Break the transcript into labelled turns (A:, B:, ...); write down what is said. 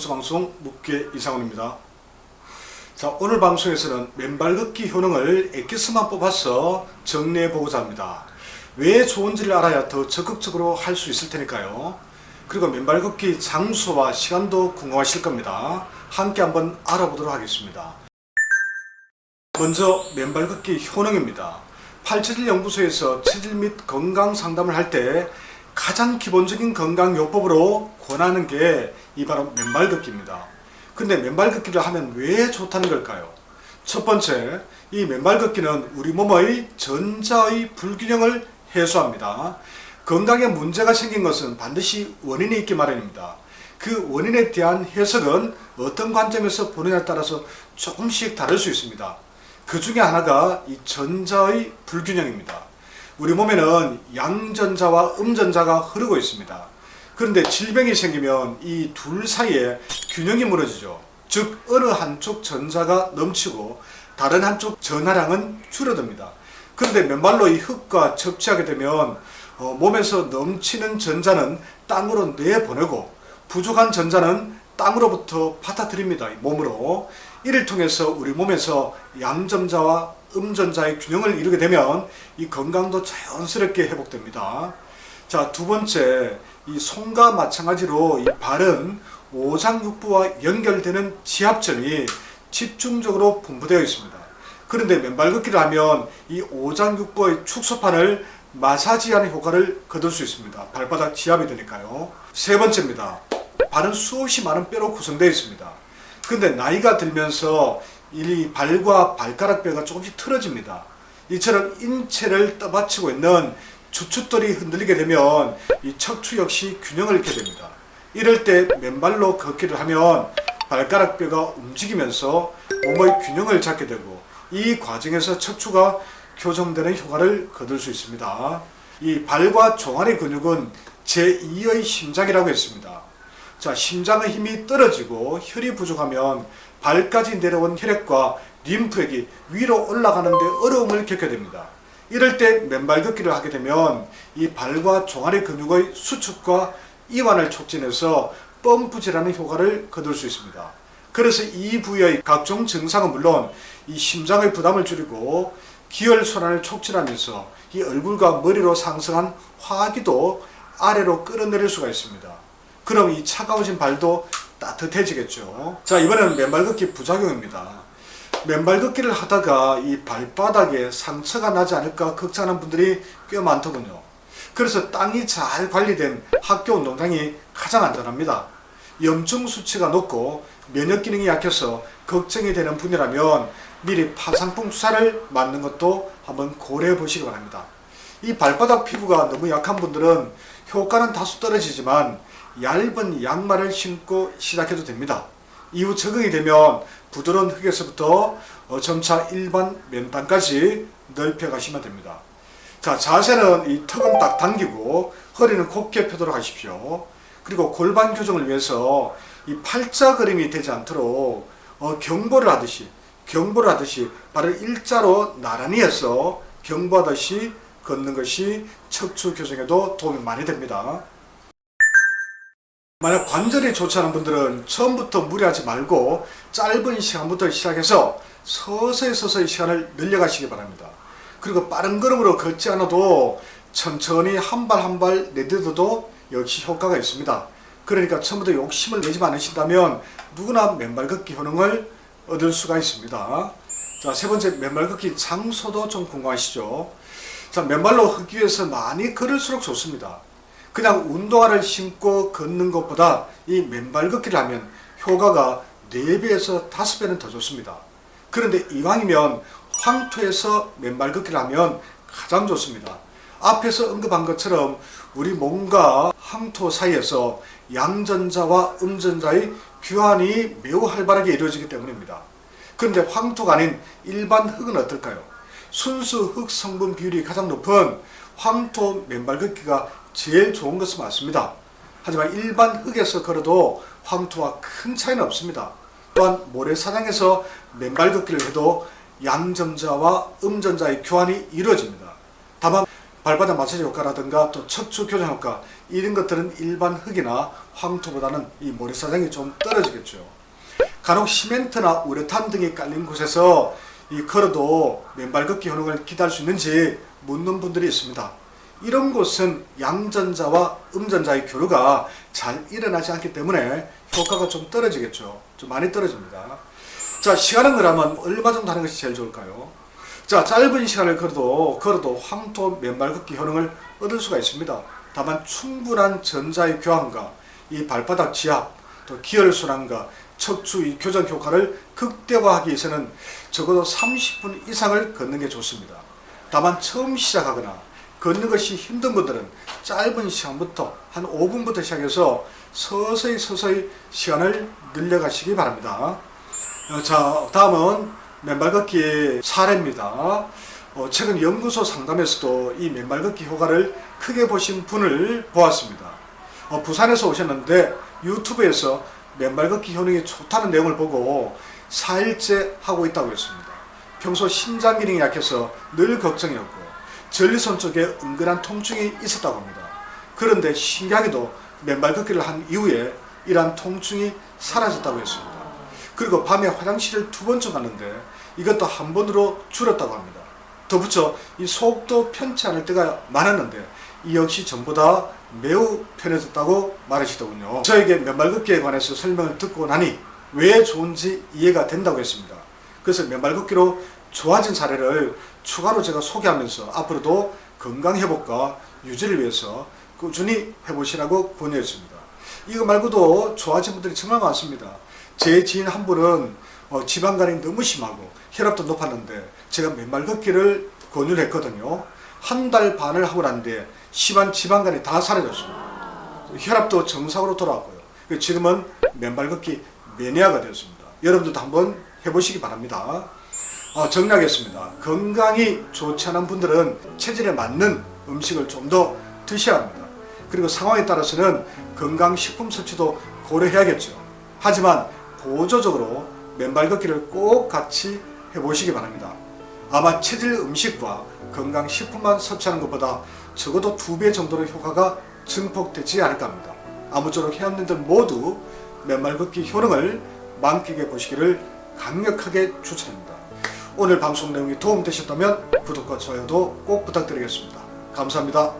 A: 뉴스방송 묵계 이상훈입니다. 자, 오늘 방송에서는 맨발 걷기 효능을 엑기스만 뽑아서 정리해보고자 합니다. 왜 좋은지를 알아야 더 적극적으로 할 수 있을 테니까요. 그리고 맨발 걷기 장소와 시간도 궁금하실 겁니다. 함께 한번 알아보도록 하겠습니다. 먼저 맨발 걷기 효능입니다. 팔체질 연구소에서 체질 및 건강 상담을 할 때 가장 기본적인 건강요법으로 권하는 게 이 바로 맨발 걷기입니다. 근데 맨발 걷기를 하면 왜 좋다는 걸까요? 첫 번째, 이 맨발 걷기는 우리 몸의 전자의 불균형을 해소합니다. 건강에 문제가 생긴 것은 반드시 원인이 있기 마련입니다. 그 원인에 대한 해석은 어떤 관점에서 보느냐에 따라서 조금씩 다를 수 있습니다. 그 중에 하나가 이 전자의 불균형입니다. 우리 몸에는 양전자와 음전자가 흐르고 있습니다. 그런데 질병이 생기면 이 둘 사이에 균형이 무너지죠. 즉 어느 한쪽 전자가 넘치고 다른 한쪽 전하량은 줄어듭니다. 그런데 맨발로 이 흙과 접지하게 되면 몸에서 넘치는 전자는 땅으로 내보내고 부족한 전자는 땅으로부터 받아들입니다. 몸으로. 이를 통해서 우리 몸에서 양전자와 음전자의 균형을 이루게 되면 이 건강도 자연스럽게 회복됩니다. 자, 두 번째, 이 손과 마찬가지로 이 발은 오장육부와 연결되는 지압점이 집중적으로 분布되어 있습니다. 그런데 맨발 걷기를 하면 이 오장육부의 축소판을 마사지하는 효과를 거둘 수 있습니다. 발바닥 지압이 되니까요. 세 번째입니다. 발은 수없이 많은 뼈로 구성되어 있습니다. 그런데 나이가 들면서 이 발과 발가락 뼈가 조금씩 틀어집니다. 이처럼 인체를 떠받치고 있는 주춧돌이 흔들리게 되면 이 척추 역시 균형을 잃게 됩니다. 이럴 때 맨발로 걷기를 하면 발가락 뼈가 움직이면서 몸의 균형을 잡게 되고 이 과정에서 척추가 교정되는 효과를 거둘 수 있습니다. 이 발과 종아리 근육은 제2의 심장이라고 했습니다. 자, 심장의 힘이 떨어지고 혈이 부족하면 발까지 내려온 혈액과 림프액이 위로 올라가는 데 어려움을 겪게 됩니다. 이럴 때 맨발 걷기를 하게 되면 이 발과 종아리 근육의 수축과 이완을 촉진해서 펌프 질하는 효과를 거둘 수 있습니다. 그래서 이 부위의 각종 증상은 물론 이 심장의 부담을 줄이고 기혈순환을 촉진하면서 이 얼굴과 머리로 상승한 화기도 아래로 끌어내릴 수가 있습니다. 그럼 이 차가워진 발도 따뜻해지겠죠. 자, 이번에는 맨발 걷기 부작용입니다. 맨발 걷기를 하다가 이 발바닥에 상처가 나지 않을까 걱정하는 분들이 꽤 많더군요. 그래서 땅이 잘 관리된 학교 운동장이 가장 안전합니다. 염증 수치가 높고 면역 기능이 약해서 걱정이 되는 분이라면 미리 파상풍 주사를 맞는 것도 한번 고려해 보시기 바랍니다. 이 발바닥 피부가 너무 약한 분들은 효과는 다소 떨어지지만 얇은 양말을 신고 시작해도 됩니다. 이후 적응이 되면 부드러운 흙에서부터 점차 일반 맨땅까지 넓혀 가시면 됩니다. 자, 자세는 이 턱은 딱 당기고 허리는 곧게 펴도록 하십시오. 그리고 골반 교정을 위해서 이 팔자그림이 되지 않도록 경보를 하듯이 발을 일자로 나란히 해서 경보하듯이 걷는 것이 척추 교정에도 도움이 많이 됩니다. 만약 관절이 좋지 않은 분들은 처음부터 무리하지 말고 짧은 시간부터 시작해서 서서히 시간을 늘려가시기 바랍니다. 그리고 빠른 걸음으로 걷지 않아도 천천히 한 발 한 발 내딛어도 역시 효과가 있습니다. 그러니까 처음부터 욕심을 내지 않으신다면 누구나 맨발 걷기 효능을 얻을 수가 있습니다. 자, 세 번째, 맨발 걷기 장소도 좀 궁금하시죠? 자, 맨발로 걷기 위해서 많이 걸을수록 좋습니다. 그냥 운동화를 신고 걷는 것보다 이 맨발 걷기를 하면 효과가 4배에서 5배는 더 좋습니다. 그런데 이왕이면 황토에서 맨발 걷기를 하면 가장 좋습니다. 앞에서 언급한 것처럼 우리 몸과 황토 사이에서 양전자와 음전자의 교환이 매우 활발하게 이루어지기 때문입니다. 그런데 황토가 아닌 일반 흙은 어떨까요? 순수 흙 성분 비율이 가장 높은 황토 맨발 걷기가 제일 좋은 것은 맞습니다. 하지만 일반 흙에서 걸어도 황토와 큰 차이는 없습니다. 또한 모래사장에서 맨발 걷기를 해도 양전자와 음전자의 교환이 이루어집니다. 다만 발바닥 마사지 효과라든가 또 척추 교정 효과 이런 것들은 일반 흙이나 황토보다는 이 모래사장이 좀 떨어지겠죠. 간혹 시멘트나 우레탄 등이 깔린 곳에서 이 걸어도 맨발 걷기 효능을 기대할 수 있는지 묻는 분들이 있습니다. 이런 곳은 양전자와 음전자의 교류가 잘 일어나지 않기 때문에 효과가 좀 떨어지겠죠. 좀 많이 떨어집니다. 자, 시간은 그러면 얼마 정도 하는 것이 제일 좋을까요? 자, 짧은 시간을 걸어도 황토 맨발 걷기 효능을 얻을 수가 있습니다. 다만 충분한 전자의 교환과 이 발바닥 지압, 또 기혈순환과 척추 이 교정 효과를 극대화하기 위해서는 적어도 30분 이상을 걷는 게 좋습니다. 다만 처음 시작하거나 걷는 것이 힘든 분들은 짧은 시간부터 한 5분부터 시작해서 서서히 시간을 늘려가시기 바랍니다. 자, 다음은 맨발 걷기 사례입니다. 최근 연구소 상담에서도 이 맨발 걷기 효과를 크게 보신 분을 보았습니다. 부산에서 오셨는데 유튜브에서 맨발 걷기 효능이 좋다는 내용을 보고 4일째 하고 있다고 했습니다. 평소 신장 기능이 약해서 늘 걱정이었고 전리선 쪽에 은근한 통증이 있었다고 합니다. 그런데 신기하게도 맨발 걷기를 한 이후에 이러한 통증이 사라졌다고 했습니다. 그리고 밤에 화장실을 2번쯤 갔는데 이것도 한 번으로 줄었다고 합니다. 더 붙여 이 속도 편치 않을 때가 많았는데 이 역시 전보다 매우 편해졌다고 말하시더군요. 저에게 맨발 걷기에 관해서 설명을 듣고 나니 왜 좋은지 이해가 된다고 했습니다. 그래서 맨발 걷기로 좋아진 사례를 추가로 제가 소개하면서 앞으로도 건강 회복과 유지를 위해서 꾸준히 해보시라고 권유했습니다. 이거 말고도 좋아진 분들이 정말 많습니다. 제 지인 한 분은 지방간이 너무 심하고 혈압도 높았는데 제가 맨발 걷기를 권유를 했거든요. 한 달 반을 하고 났는데 심한 지방간이 다 사라졌습니다. 혈압도 정상으로 돌아왔고요. 지금은 맨발 걷기 매니아가 되었습니다. 여러분들도 한번 해보시기 바랍니다. 정리하겠습니다. 건강이 좋지 않은 분들은 체질에 맞는 음식을 좀 더 드셔야 합니다. 그리고 상황에 따라서는 건강식품 섭취도 고려해야겠죠. 하지만 보조적으로 맨발 걷기를 꼭 같이 해보시기 바랍니다. 아마 체질 음식과 건강식품만 섭취하는 것보다 적어도 2배 정도의 효과가 증폭되지 않을까 합니다. 아무쪼록 회원님들 모두 맨발 걷기 효능을 만끽해 보시기를 강력하게 추천합니다. 오늘 방송 내용이 도움되셨다면 구독과 좋아요도 꼭 부탁드리겠습니다. 감사합니다.